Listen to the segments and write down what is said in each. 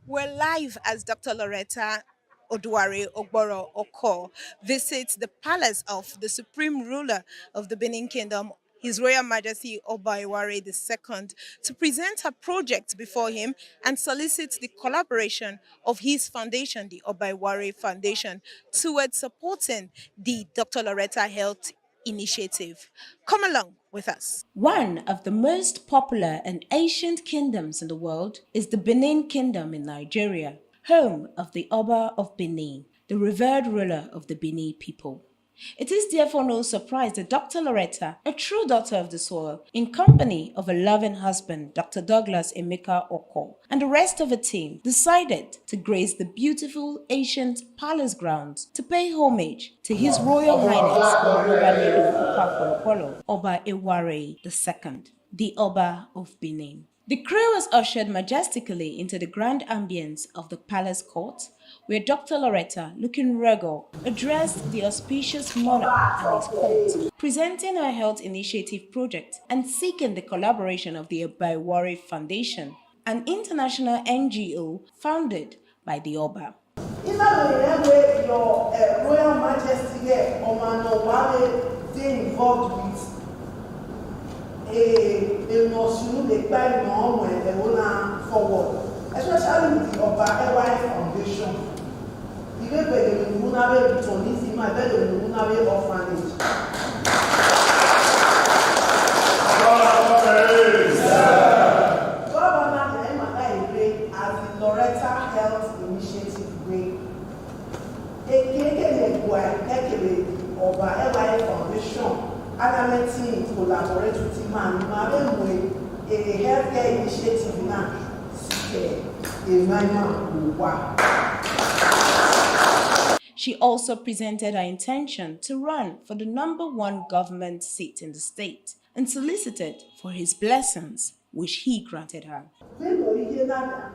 We're live as Dr. Loretta Oduare Ogboro Oko visits the palace of the supreme ruler of the Benin Kingdom, His Royal Majesty Oba Iware II, to present her project before him and solicit the collaboration of his foundation, the Oba Iware Foundation, towards supporting the Dr. Loretta Health Initiative. Come along with us. One of the most popular and ancient kingdoms in the world is the Benin Kingdom in Nigeria, home of the Oba of Benin, the revered ruler of the Benin people. It is therefore no surprise that Dr. Loretta, a true daughter of the soil, in company of a loving husband, Dr. Douglas Emeka Oko, and the rest of the team, decided to grace the beautiful ancient palace grounds to pay homage to His Royal Highness Oba Eware II, the Oba of Benin. The crew was ushered majestically into the grand ambience of the palace court, where Dr. Loretta, looking regal, addressed the auspicious monarch and his court, presenting her health initiative project and seeking the collaboration of the Obaiwari Foundation, an international NGO founded by the Oba. Your Royal Majesty here, Omano Wale, they involved with a notion they buy norm when they wanna forward, especially with the Oba Ewa Foundation. Even when they will have a return, my bed will have a orphanage. Governor Emma as the Loretta Health Initiative Way. Ekele Oba Ewa Foundation. Agameti collaborate with him and a healthcare initiative now. She also presented her intention to run for the #1 government seat in the state and solicited for his blessings, which he granted her. International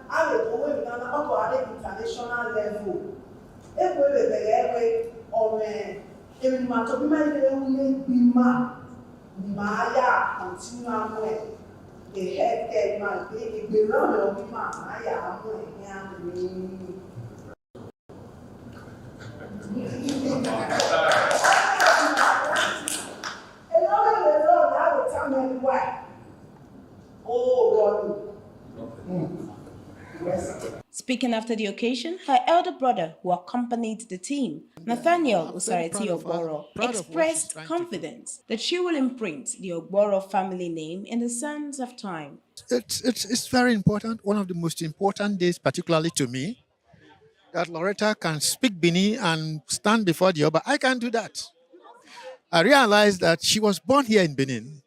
level. Speaking after the occasion, her elder brother, who accompanied the team, Nathaniel Usareti Ogboro, expressed confidence that she will imprint the Ogboro family name in the sands of time. It's very important, one of the most important days, particularly to me, that Loretta can speak Bini and stand before the Oba. I can't do that. I realized that she was born here in Benin,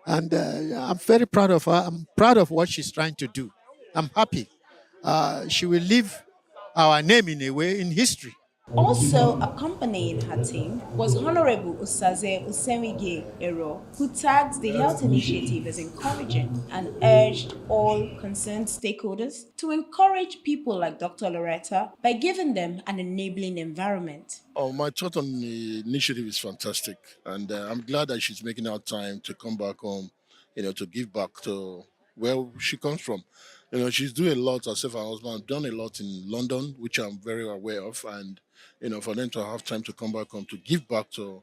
and I'm very proud of her. I'm proud of what she's trying to do. I'm happy. She will leave our name in a way in history. Also accompanying her team was Honorable Usaze Usemige Ero, who tagged the health initiative as encouraging and urged all concerned stakeholders to encourage people like Dr. Loretta by giving them an enabling environment. Oh, my thought on the initiative is fantastic, and I'm glad that she's making out time to come back home, to give back to where she comes from. She's doing a lot herself and her husband have done a lot in London, which I'm very aware of, and for them to have time to come back home to give back to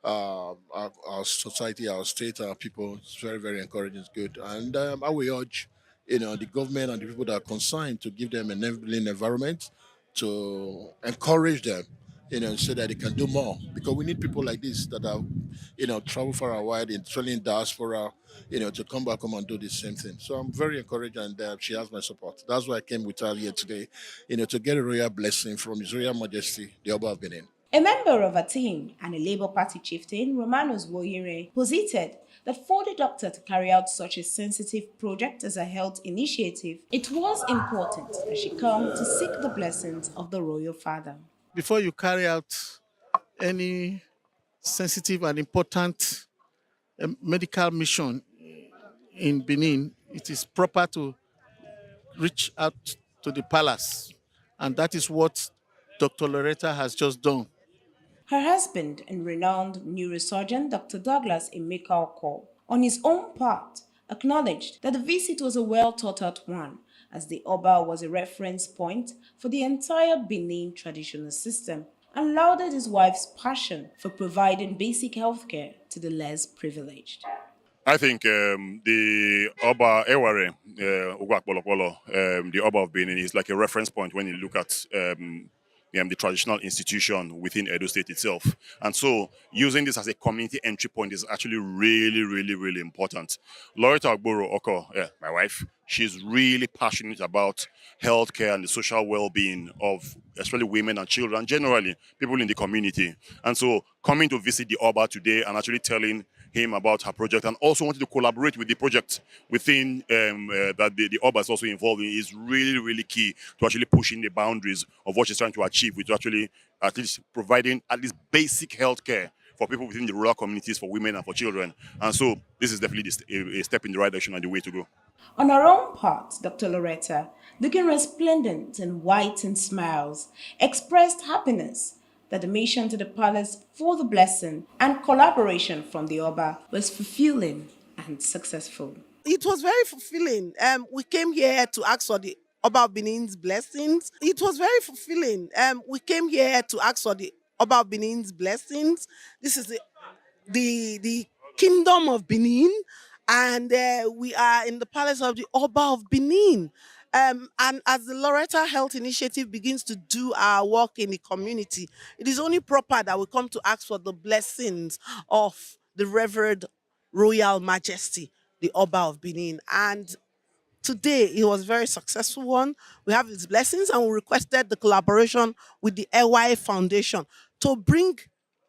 our society, our state, our people, it's very, very encouraging. It's good, and I will urge, the government and the people that are concerned to give them an enabling environment to encourage them, so that they can do more. Because we need people like this that are, travel far and wide, especially in diaspora, to come back home and do the same thing. So I'm very encouraged, and she has my support. That's why I came with her here today, to get a royal blessing from His Royal Majesty, the Oba of Benin. A member of her team and a Labour Party chieftain, Romanus Woyire, posited that for the doctor to carry out such a sensitive project as a health initiative, it was important that she come to seek the blessings of the royal father. Before you carry out any sensitive and important medical mission in Benin, it is proper to reach out to the palace. And that is what Dr. Loretta has just done. Her husband and renowned neurosurgeon Dr. Douglas Emeka Oko, on his own part, acknowledged that the visit was a well thought out one as the Oba was a reference point for the entire Benin traditional system and lauded his wife's passion for providing basic healthcare to the less privileged. I think the Oba Eware, Ugwakbolokbolo, the Oba of Benin, is like a reference point when you look at the traditional institution within Edo State itself. And so using this as a community entry point is actually really, really, really important. Loretta Ogboro Oko, my wife, she's really passionate about healthcare and the social well-being of especially women and children, generally people in the community. And so coming to visit the Oba today and actually telling him about her project and also wanted to collaborate with the project within that the Oba is also involved in is really, really key to actually pushing the boundaries of what she's trying to achieve, with actually at least providing at least basic health care for people within the rural communities, for women and for children. And so this is definitely a step in the right direction and the way to go. On her own part, Dr. Loretta, looking resplendent in white and smiles, expressed happiness that the mission to the palace for the blessing and collaboration from the Oba was fulfilling and successful. It was very fulfilling. We came here to ask for the Oba of Benin's blessings. It was very fulfilling. We came here to ask for the Oba of Benin's blessings. This is the kingdom of Benin, and we are in the palace of the Oba of Benin. And as the Loretta Health Initiative begins to do our work in the community, it is only proper that we come to ask for the blessings of the Revered Royal Majesty, the Oba of Benin. And today it was a very successful one. We have his blessings and we requested the collaboration with the LY Foundation to bring